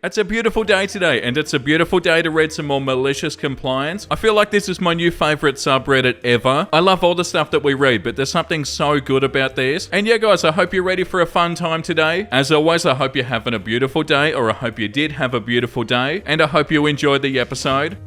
It's a beautiful day today, and it's a beautiful day to read some more malicious compliance. I feel like this is my new favorite subreddit ever. I love all the stuff that we read, but there's something so good about this. And yeah, guys, I hope you're ready for a fun time today. As always, I hope you're having a beautiful day, or I hope you did have a beautiful day, and I hope you enjoyed the episode.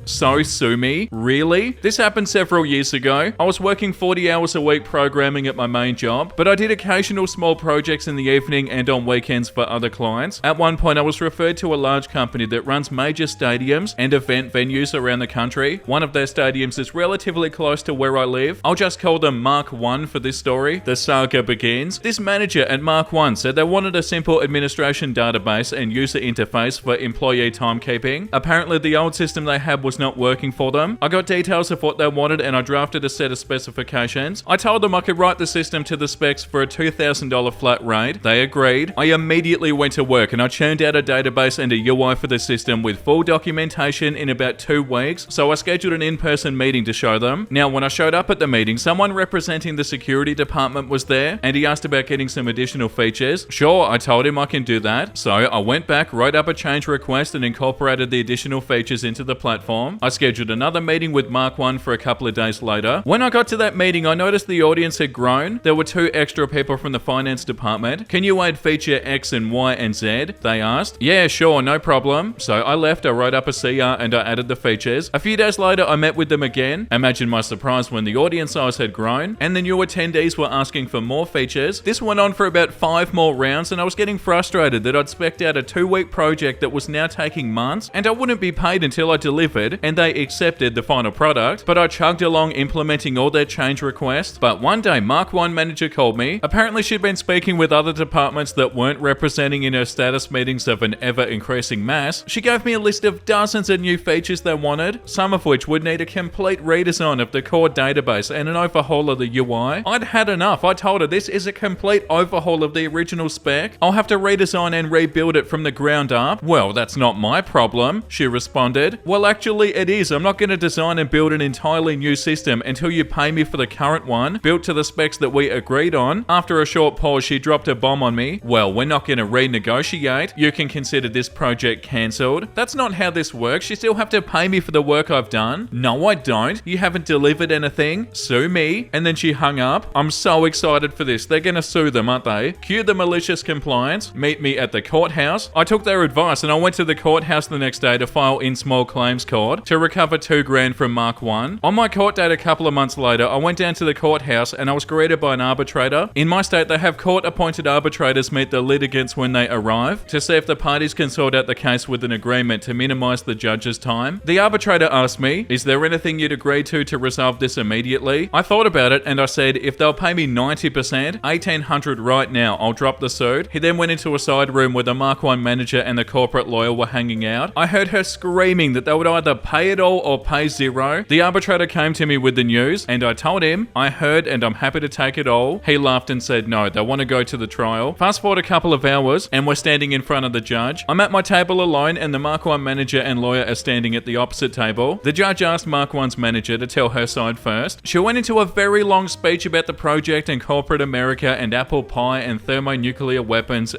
So, Sumi, really? This happened several years ago. I was working 40 hours a week programming at my main job, but I did occasional small projects in the evening and on weekends for other clients. At one point, I was referred to a large company that runs major stadiums and event venues around the country. One of their stadiums is relatively close to where I live. I'll just call them Mark 1 for this story. The saga begins. This manager at Mark 1 said they wanted a simple administration database and user interface for employee timekeeping. Apparently, the old system they had was not working for them. I got details of what they wanted and I drafted a set of specifications. I told them I could write the system to the specs for a $2,000 flat rate. They agreed. I immediately went to work and I churned out a database and a UI for the system with full documentation in about 2 weeks, so I scheduled an in-person meeting to show them. Now, when I showed up at the meeting, someone representing the security department was there and he asked about getting some additional features. Sure, I told him I can do that. So I went back, wrote up a change request and incorporated the additional features into the platform. I scheduled another meeting with Mark 1 for a couple of days later. When I got to that meeting, I noticed the audience had grown. There were 2 extra people from the finance department. Can you add feature X and Y and Z? They asked. Yeah, sure, no problem. So I left, I wrote up a CR and I added the features. A few days later, I met with them again. Imagine my surprise when the audience size had grown and the new attendees were asking for more features. This went on for about 5 more rounds and I was getting frustrated that I'd spec'd out a 2-week project that was now taking months and I wouldn't be paid until I delivered, and they accepted the final product, but I chugged along implementing all their change requests. But one day, Mark 1 manager called me. Apparently, she'd been speaking with other departments that weren't representing in her status meetings of an ever-increasing mass. She gave me a list of dozens of new features they wanted, some of which would need a complete redesign of the core database and an overhaul of the UI. I'd had enough. I told her this is a complete overhaul of the original spec. I'll have to redesign and rebuild it from the ground up. Well, that's not my problem, she responded. Well, actually, it is. I'm not going to design and build an entirely new system until you pay me for the current one, built to the specs that we agreed on. After a short pause, she dropped a bomb on me. Well, we're not going to renegotiate. You can consider this project cancelled. That's not how this works. You still have to pay me for the work I've done. No, I don't. You haven't delivered anything. Sue me. And then she hung up. I'm so excited for this. They're going to sue them, aren't they? Cue the malicious compliance. Meet me at the courthouse. I took their advice and I went to the courthouse the next day to file in small claims court to recover $2,000 from Mark 1. On my court date a couple of months later, I went down to the courthouse and I was greeted by an arbitrator. In my state, they have court-appointed arbitrators meet the litigants when they arrive to see if the parties can sort out the case with an agreement to minimize the judge's time. The arbitrator asked me, is there anything you'd agree to resolve this immediately? I thought about it and I said, if they'll pay me 90%, $1,800 right now, I'll drop the suit. He then went into a side room where the Mark 1 manager and the corporate lawyer were hanging out. I heard her screaming that they would either pay it all or pay zero. The arbitrator came to me with the news and I told him, I heard and I'm happy to take it all. He laughed and said no, they want to go to the trial. Fast forward a couple of hours and we're standing in front of the judge. I'm at my table alone and the Mark 1 manager and lawyer are standing at the opposite table. The judge asked Mark 1's manager to tell her side first. She went into a very long speech about the project and corporate America and apple pie and thermonuclear weapons.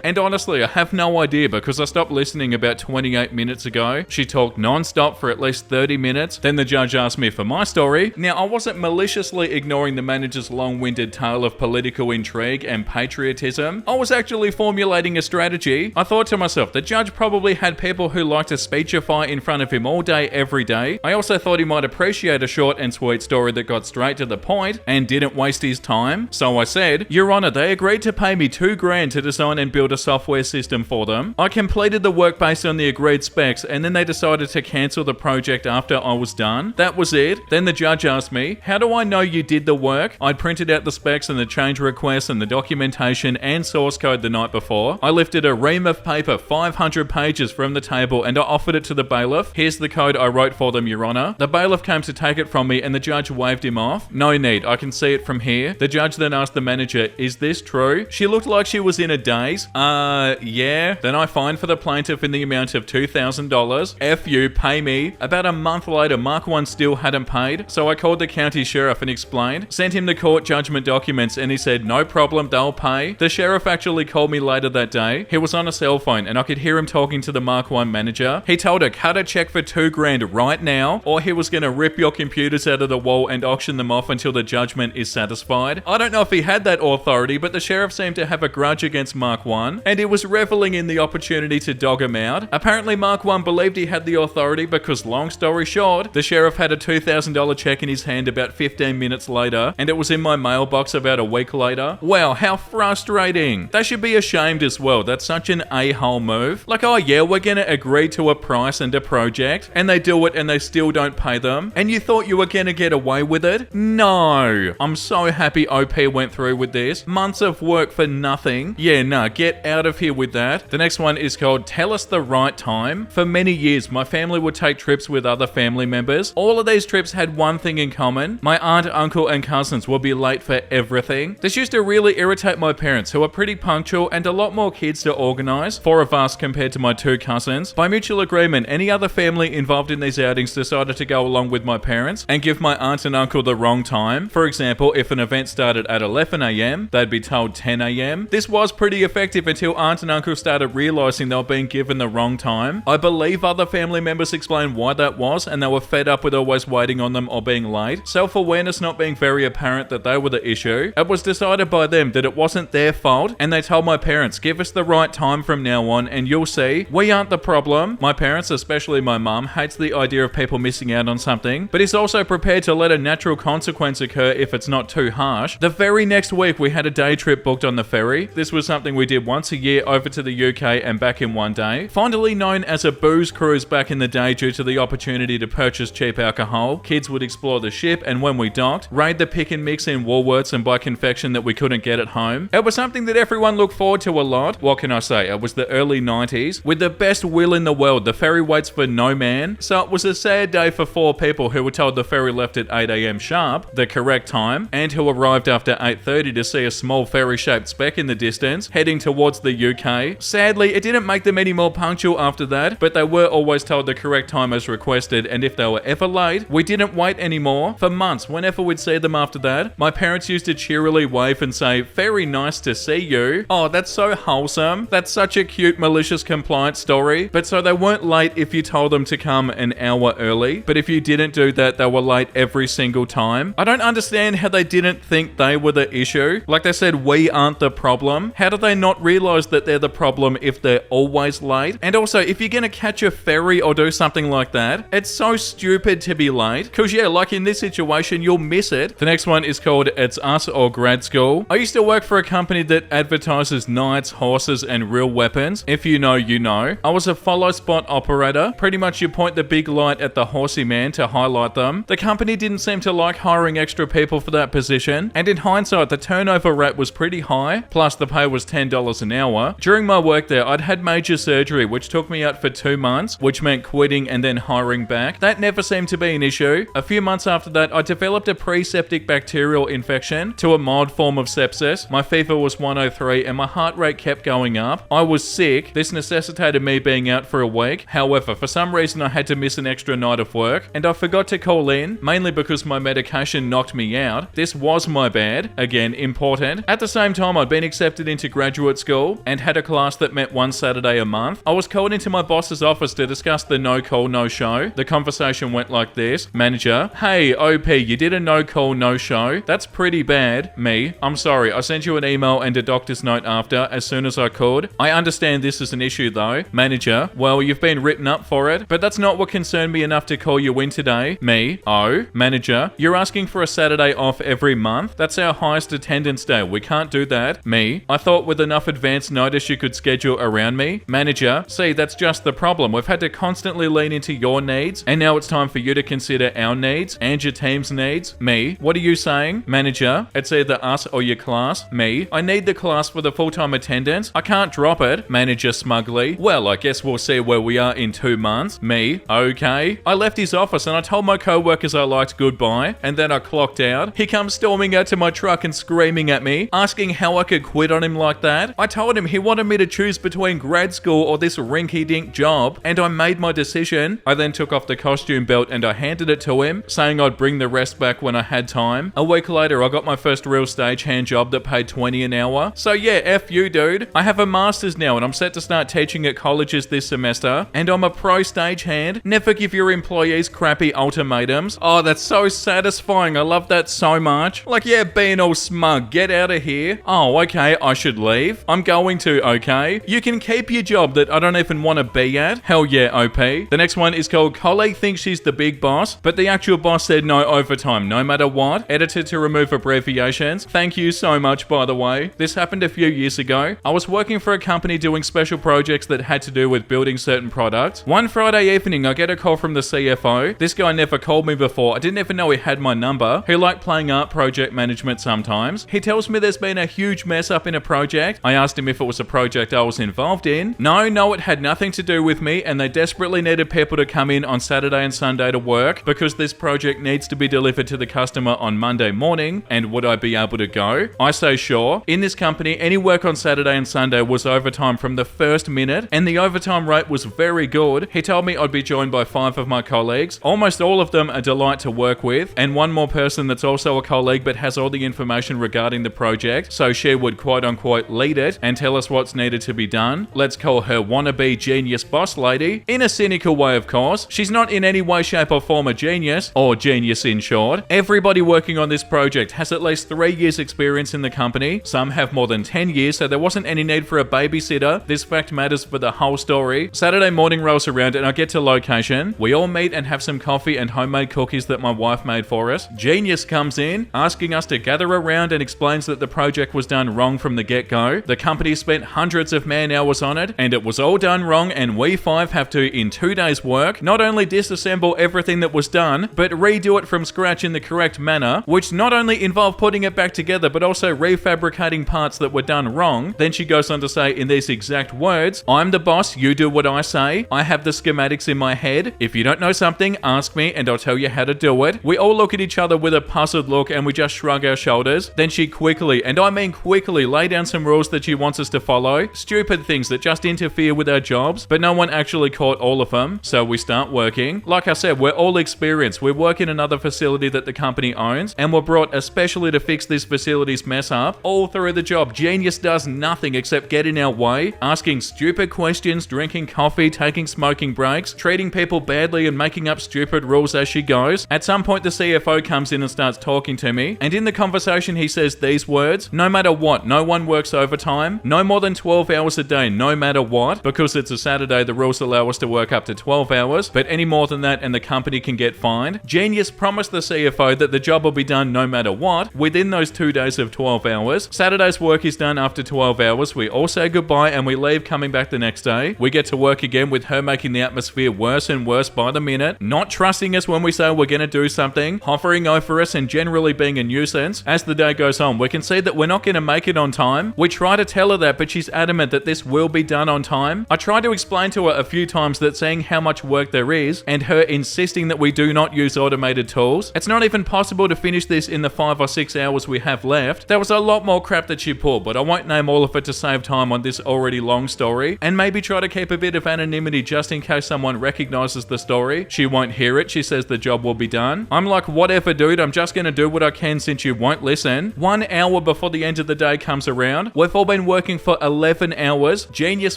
And honestly, I have no idea because I stopped listening about 28 minutes ago. She talked non-stop for at least 30 minutes. Then the judge asked me for my story. Now, I wasn't maliciously ignoring the manager's long-winded tale of political intrigue and patriotism. I was actually formulating a strategy. I thought to myself, the judge probably had people who like to speechify in front of him all day, every day. I also thought he might appreciate a short and sweet story that got straight to the point and didn't waste his time. So I said, Your Honor, they agreed to pay me $2,000 to design and build a software system for them. I completed the work based on the agreed specs and then they decided to cancel the project after I was done. That was it. Then the judge asked me, how do I know you did the work? I'd printed out the specs and the change requests and the documentation and source code the night before. I lifted a ream of paper, 500 pages from the table and I offered it to the bailiff. Here's the code I wrote for them, Your Honor. The bailiff came to take it from me and the judge waved him off. No need, I can see it from here. The judge then asked the manager, is this true? She looked like she was in a daze. Yeah. Then I fined for the plaintiff in the amount of $2,000. F you, pay me me, about a month later, Mark 1 still hadn't paid, so I called the county sheriff and explained, sent him the court judgment documents, and he said, no problem, they'll pay. The sheriff actually called me later that day. He was on a cell phone, and I could hear him talking to the Mark 1 manager. He told her, cut a check for $2,000 right now, or he was going to rip your computers out of the wall and auction them off until the judgment is satisfied. I don't know if he had that authority, but the sheriff seemed to have a grudge against Mark 1, and he was reveling in the opportunity to dog him out. Apparently, Mark 1 believed he had the authority because, long story short, the sheriff had a $2,000 check in his hand about 15 minutes later, and it was in my mailbox about a week later. Wow, how frustrating. They should be ashamed as well. That's such an a-hole move. Like, oh yeah, we're gonna agree to a price and a project, and they do it and they still don't pay them, and you thought you were gonna get away with it? No. I'm so happy OP went through with this. Months of work for nothing. Yeah, nah, get out of here with that. The next one is called Tell Us the Right Time. For many years, my family would take trips with other family members. All of these trips had one thing in common. My aunt, uncle, and cousins would be late for everything. This used to really irritate my parents, who are pretty punctual and a lot more kids to organize, 4 of us compared to my 2 cousins. By mutual agreement, any other family involved in these outings decided to go along with my parents and give my aunt and uncle the wrong time. For example, if an event started at 11 a.m, they'd be told 10 a.m. This was pretty effective until aunt and uncle started realizing they were being given the wrong time. I believe other family members explained why that was, and they were fed up with always waiting on them or being late. Self-awareness not being very apparent that they were the issue. It was decided by them that it wasn't their fault, and they told my parents, give us the right time from now on and you'll see, we aren't the problem. My parents, especially my mum, hates the idea of people missing out on something, but is also prepared to let a natural consequence occur if it's not too harsh. The very next week we had a day trip booked on the ferry. This was something we did once a year over to the UK and back in one day. Fondly known as a booze cruise back in the day due to the opportunity to purchase cheap alcohol. Kids would explore the ship, and when we docked, raid the pick and mix in Woolworths and buy confection that we couldn't get at home. It was something that everyone looked forward to a lot. What can I say? It was the early 90s. With the best will in the world, the ferry waits for no man. So it was a sad day for 4 people who were told the ferry left at 8 a.m. sharp, the correct time, and who arrived after 8:30 to see a small ferry-shaped speck in the distance, heading towards the UK. Sadly, it didn't make them any more punctual after that, but they were always told the correct time as requested, and if they were ever late, we didn't wait anymore. For months, whenever we'd see them after that, my parents used to cheerily wave and say, very nice to see you. Oh, that's so wholesome. That's such a cute malicious compliance story. But so they weren't late if you told them to come an hour early, but if you didn't do that, they were late every single time. I don't understand how they didn't think they were the issue. Like they said, we aren't the problem. How do they not realize that they're the problem if they're always late? And also, if you're gonna catch a ferry or do something like that, it's so stupid to be late. Cause yeah, like in this situation, you'll miss it. The next one is called It's Us or Grad School. I used to work for a company that advertises knights, horses, and real weapons. If you know, you know. I was a follow spot operator. Pretty much you point the big light at the horsey man to highlight them. The company didn't seem to like hiring extra people for that position, and in hindsight, the turnover rate was pretty high, plus the pay was $10 an hour. During my work there, I'd had major surgery, which took me out for 2 months, which meant quitting and then hiring back. That never seemed to be an issue. A few months after that, I developed a pre-septic bacterial infection to a mild form of sepsis. My fever was 103 and my heart rate kept going up. I was sick. This necessitated me being out for a week. However, for some reason I had to miss an extra night of work, and I forgot to call in, mainly because my medication knocked me out. This was my bad. Again, important. At the same time, I'd been accepted into graduate school and had a class that met one Saturday a month. I was called into my boss's office to discuss the no call, no show. The conversation went like this. Manager, hey, OP, you did a no call, no show. That's pretty bad. Me, I'm sorry, I sent you an email and a doctor's note after as soon as I could. I understand this is an issue though. Manager, well, you've been written up for it, but that's not what concerned me enough to call you in today. Me, oh, manager, you're asking for a Saturday off every month? That's our highest attendance day. We can't do that. Me, I thought with enough advance notice you could schedule around me. Manager, see, that's just the problem. We've had to constantly lean into your needs, and now it's time for you to consider our needs and your team's needs. Me, what are you saying? Manager, it's either us or your class. Me, I need the class for the full-time attendance. I can't drop it. Manager smugly, well, I guess we'll see where we are in 2 months. Me, okay. I left his office and I told my co-workers I liked goodbye, and then I clocked out. He comes storming out to my truck and screaming at me, asking how I could quit on him like that. I told him he wanted me to choose between grad school or this rinky-dink job, and I made my decision decision. I then took off the costume belt and I handed it to him, saying I'd bring the rest back when I had time. A week later, I got my first real stagehand job that paid $20 an hour. So yeah, F you, dude. I have a master's now and I'm set to start teaching at colleges this semester, and I'm a pro stagehand. Never give your employees crappy ultimatums. Oh, that's so satisfying. I love that so much. Like, yeah, being all smug. Get out of here. Oh, okay, I should leave. I'm going to, okay? You can keep your job that I don't even want to be at. Hell yeah, OP. The next one is called Colleague Thinks She's the Big Boss, but the actual boss said no overtime, no matter what. Edited to remove abbreviations. Thank you so much, by the way. This happened a few years ago. I was working for a company doing special projects that had to do with building certain products. One Friday evening, I get a call from the CFO. This guy never called me before. I didn't even know he had my number. He liked playing art project management sometimes. He tells me there's been a huge mess up in a project. I asked him if it was a project I was involved in. No, it had nothing to do with me, and they desperately needed people to come in on Saturday and Sunday to work because this project needs to be delivered to the customer on Monday morning, and would I be able to go? I say sure. In this company, any work on Saturday and Sunday was overtime from the first minute, and the overtime rate was very good. He told me I'd be joined by 5 of my colleagues, almost all of them a delight to work with, and one more person that's also a colleague but has all the information regarding the project, so she would quote unquote lead it and tell us what's needed to be done. Let's call her wannabe genius boss lady, in a cynical way of course. She's not in any way, shape or form a genius, or genius in short. Everybody working on this project has at least 3 years experience in the company. Some have more than 10 years, so there wasn't any need for a babysitter. This fact matters for the whole story. Saturday morning rolls around and I get to location. We all meet and have some coffee and homemade cookies that my wife made for us. Genius comes in, asking us to gather around, and explains that the project was done wrong from the get-go. The company spent hundreds of man-hours on it, and it was all done wrong, and we 5 have to, in 2 days' work, not only disassemble everything that was done, but redo it from scratch in the correct manner, which not only involved putting it back together, but also refabricating parts that were done wrong. Then she goes on to say in these exact words, "I'm the boss, you do what I say. I have the schematics in my head. If you don't know something, ask me and I'll tell you how to do it." We all look at each other with a puzzled look and we just shrug our shoulders. Then she quickly, and I mean quickly, lay down some rules that she wants us to follow. Stupid things that just interfere with our jobs, but no one actually caught all of them. So we start working. Like I said, we're all experienced. We work in another facility that the company owns, and we're brought especially to fix this facility's mess up. All through the job, Genius does nothing except get in our way, asking stupid questions, drinking coffee, taking smoking breaks, treating people badly and making up stupid rules as she goes. At some point, the CFO comes in and starts talking to me, and in the conversation he says these words: "No matter what, no one works overtime. No more than 12 hours a day, no matter what. Because it's a Saturday, the rules allow us to work up to 12 hours, but any more than that and the company can get fined." Genius promised the CFO that the job will be done no matter what, within those 2 days of 12 hours. Saturday's work is done after 12 hours. We all say goodbye and we leave, coming back the next day. We get to work again with her making the atmosphere worse and worse by the minute, not trusting us when we say we're going to do something, hovering over us and generally being a nuisance. As the day goes on, we can see that we're not going to make it on time. We try to tell her that, but she's adamant that this will be done on time. I try to explain to her a few times that seeing how much work there is, and her insisting that we do not use automated tools, it's not even possible to finish this in the 5 or 6 hours we have left. There was a lot more crap that she pulled, but I won't name all of it to save time on this already long story, and maybe try to keep a bit of anonymity just in case someone recognizes the story. She won't hear it. She says the job will be done. I'm like, whatever dude, I'm just gonna do what I can since you won't listen. 1 hour before the end of the day comes around. We've all been working for 11 hours. Genius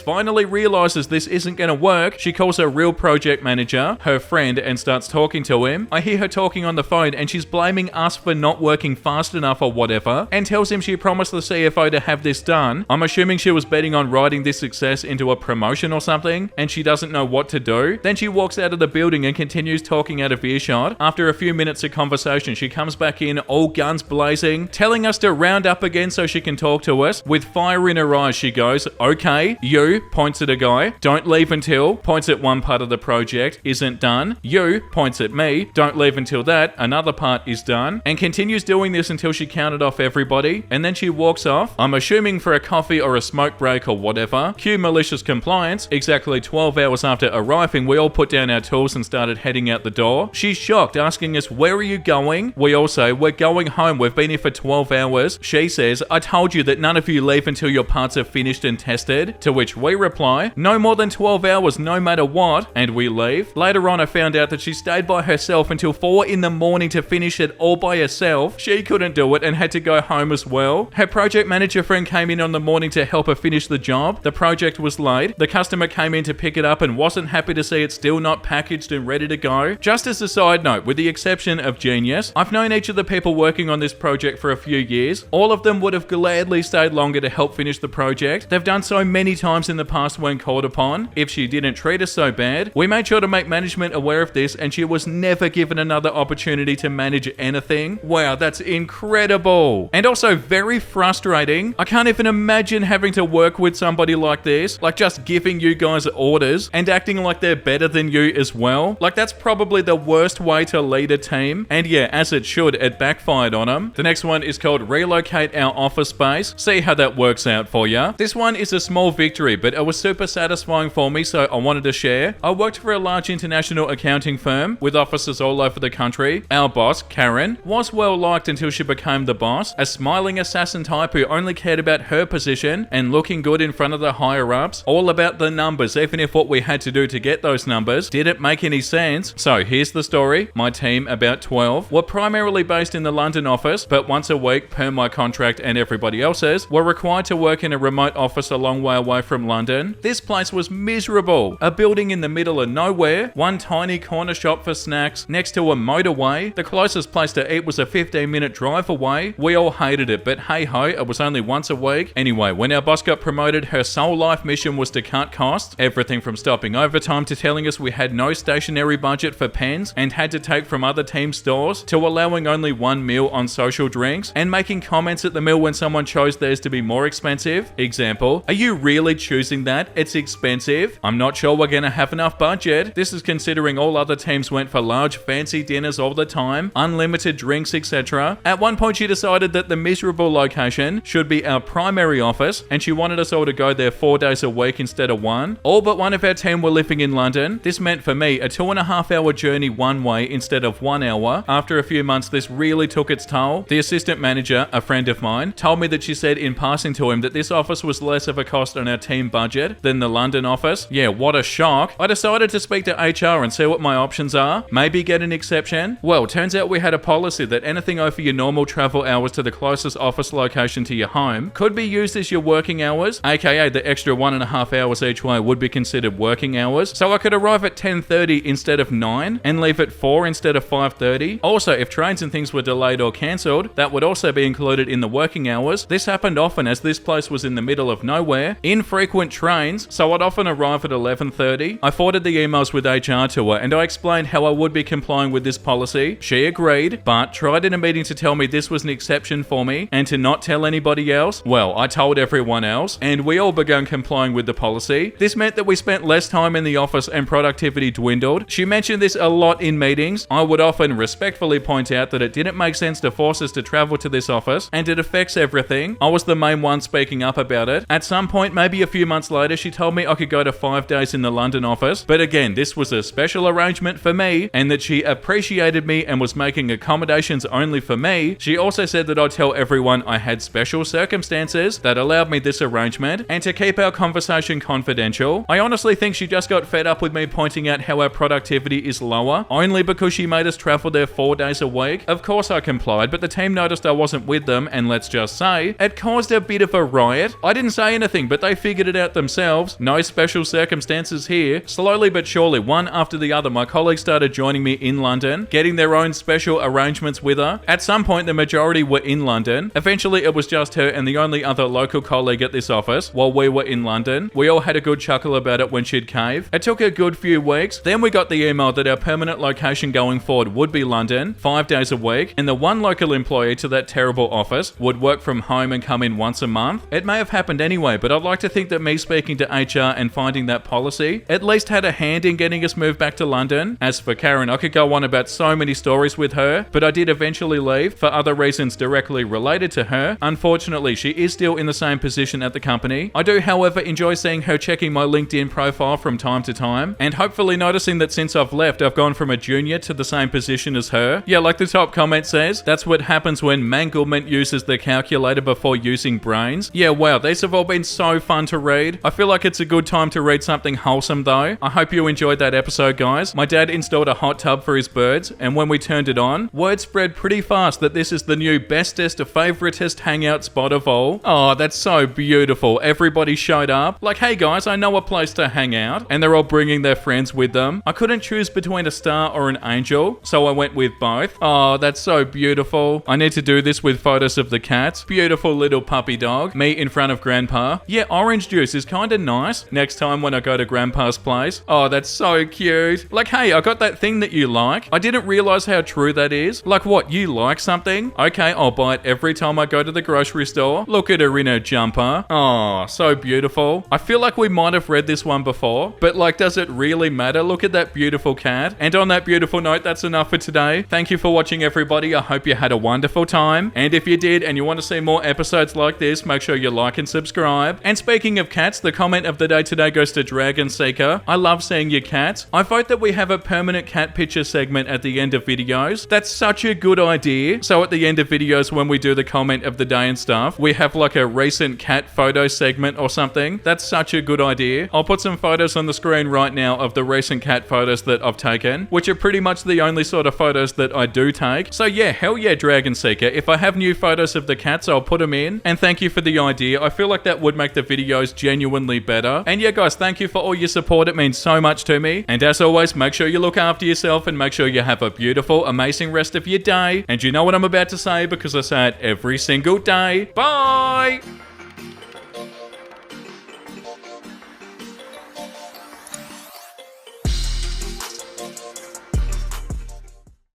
finally realizes this isn't gonna work. She calls her real project manager, her friend, and starts talking to him. I hear her talking on the phone and she's blaming us for not working fast enough or whatever, and tells him she promised the CFO to have this done. I'm assuming she was betting on riding this success into a promotion or something, and she doesn't know what to do. Then she walks out of the building and continues talking out of earshot. After a few minutes of conversation, she comes back in, all guns blazing, telling us to round up again so she can talk to us. With fire in her eyes, she goes, "Okay, you," points at a guy, "don't leave until," points at one part of the project, "isn't done." "You," points at me, "don't leave until that, another part is done," and continues doing this until she counted off everybody, and then she walks off. I'm assuming for a coffee or a smoke break or whatever. Cue malicious compliance. Exactly 12 hours after arriving, we all put down our tools and started heading out the door. She's shocked, asking us, "Where are you going?" We all say, "We're going home. We've been here for 12 hours. She says, "I told you that none of you leave until your parts are finished and tested." To which we reply, "No more than 12 hours, no matter what." out and we leave. Later on, I found out that she stayed by herself until 4 in the morning to finish it all by herself. She couldn't do it and had to go home as well. Her project manager friend came in on the morning to help her finish the job. The project was late. The customer came in to pick it up and wasn't happy to see it still not packaged and ready to go. Just as a side note, with the exception of Genius, I've known each of the people working on this project for a few years. All of them would have gladly stayed longer to help finish the project. They've done so many times in the past when called upon. If she didn't treat us so bad, we made sure to make management aware of this and she was never given another opportunity to manage anything. Wow, that's incredible. And also very frustrating. I can't even imagine having to work with somebody like this, like just giving you guys orders and acting like they're better than you as well. Like that's probably the worst way to lead a team. And yeah, as it should, it backfired on them. The next one is called Relocate Our Office Space. See how that works out for you. This one is a small victory, but it was super satisfying for me, so I wanted to share. I worked for a large international accounting firm with offices all over the country. Our boss, Karen, was well liked until she became the boss, a smiling assassin type who only cared about her position and looking good in front of the higher ups, all about the numbers, even if what we had to do to get those numbers didn't make any sense. So here's the story. My team, about 12, were primarily based in the London office, but once a week, per my contract and everybody else's, were required to work in a remote office a long way away from London. This place was miserable. A building in the middle of nowhere, one tiny corner shop for snacks next to a motorway. The closest place to eat was a 15-minute drive away. We all hated it, but hey ho, it was only once a week. Anyway, when our boss got promoted, her sole life mission was to cut costs. Everything from stopping overtime to telling us we had no stationary budget for pens and had to take from other team stores, to allowing only one meal on social drinks and making comments at the meal when someone chose theirs to be more expensive. Example, are you really choosing that? It's expensive. I'm not sure we're gonna have enough budget. This is considering all other teams went for large fancy dinners all the time, unlimited drinks, etc. At one point she decided that the miserable location should be our primary office and she wanted us all to go there 4 days a week instead of one. All but one of our team were living in London. This meant for me a 2.5 hour journey one way instead of 1 hour. After a few months this really took its toll. The assistant manager, a friend of mine, told me that she said in passing to him that this office was less of a cost on our team budget than the London office. Yeah, what a shock. I decided to speak to HR and see what my options are. Maybe get an exception. Well, turns out we had a policy that anything over your normal travel hours to the closest office location to your home could be used as your working hours, aka the extra 1.5 hours each way would be considered working hours. So I could arrive at 10:30 instead of 9 and leave at 4 instead of 5:30. Also, if trains and things were delayed or cancelled, that would also be included in the working hours. This happened often as this place was in the middle of nowhere, infrequent trains, so I'd often arrive at 11:30. I forwarded the emails with HR to her and I explained how I would be complying with this policy. She agreed, but tried in a meeting to tell me this was an exception for me and to not tell anybody else. Well, I told everyone else and we all began complying with the policy. This meant that we spent less time in the office and productivity dwindled. She mentioned this a lot in meetings. I would often respectfully point out that it didn't make sense to force us to travel to this office and it affects everything. I was the main one speaking up about it. At some point, maybe a few months later, she told me I could go to 5 days in the London office. But again, this was a special arrangement for me and that she appreciated me and was making accommodations only for me. She also said that I'd tell everyone I had special circumstances that allowed me this arrangement and to keep our conversation confidential. I honestly think she just got fed up with me pointing out how our productivity is lower only because she made us travel there 4 days a week. Of course I complied, but the team noticed I wasn't with them and let's just say it caused a bit of a riot. I didn't say anything, but they figured it out themselves. No special circumstances here. Slowly but surely, one after the other, my colleagues started joining me in London, getting their own special arrangements with her. At some point, the majority were in London. Eventually, it was just her and the only other local colleague at this office while we were in London. We all had a good chuckle about it when she'd cave. It took a good few weeks. Then we got the email that our permanent location going forward would be London, 5 days a week, and the one local employee to that terrible office would work from home and come in once a month. It may have happened anyway, but I'd like to think that me speaking to HR and finding that policy at least had a hand in getting us moved back to London. As for Karen, I could go on about so many stories with her, but I did eventually leave for other reasons directly related to her. Unfortunately, she is still in the same position at the company. I do, however, enjoy seeing her checking my LinkedIn profile from time to time, and hopefully noticing that since I've left, I've gone from a junior to the same position as her. Yeah, like the top comment says, that's what happens when Manglement uses the calculator before using brains. Yeah, wow, these have all been so fun to read. I feel like it's a good time to read something wholesome though. ago. I hope you enjoyed that episode, guys. My dad installed a hot tub for his birds, and when we turned it on, word spread pretty fast that this is the new bestest, favoritist hangout spot of all. Oh, that's so beautiful. Everybody showed up. Like, hey guys, I know a place to hang out. And they're all bringing their friends with them. I couldn't choose between a star or an angel, so I went with both. Oh, that's so beautiful. I need to do this with photos of the cats. Beautiful little puppy dog. Me in front of grandpa. Yeah, orange juice is kind of nice. Next time when I go to grandpa's place. Oh, that's so cute. Like, hey, I got that thing that you like. I didn't realize how true that is. Like, what, you like something? Okay, I'll buy it every time I go to the grocery store. Look at her in her jumper. Oh, so beautiful. I feel like we might have read this one before, but like, does it really matter? Look at that beautiful cat. And on that beautiful note, that's enough for today. Thank you for watching, everybody. I hope you had a wonderful time. And if you did and you want to see more episodes like this, make sure you like and subscribe. And speaking of cats, the comment of the day today goes to Dragon Seeker. I love seeing your cats. I vote that we have a permanent cat picture segment at the end of videos. That's such a good idea. So at the end of videos, when we do the comment of the day and stuff, we have like a recent cat photo segment or something. That's such a good idea. I'll put some photos on the screen right now of the recent cat photos that I've taken, which are pretty much the only sort of photos that I do take. So yeah, hell yeah, Dragon Seeker. If I have new photos of the cats, I'll put them in. And thank you for the idea. I feel like that would make the videos genuinely better. And yeah, guys, thank you for all your support. It means so much to me. And as always, make sure you look after yourself and make sure you have a beautiful, amazing rest of your day. And you know what I'm about to say because I say it every single day. Bye!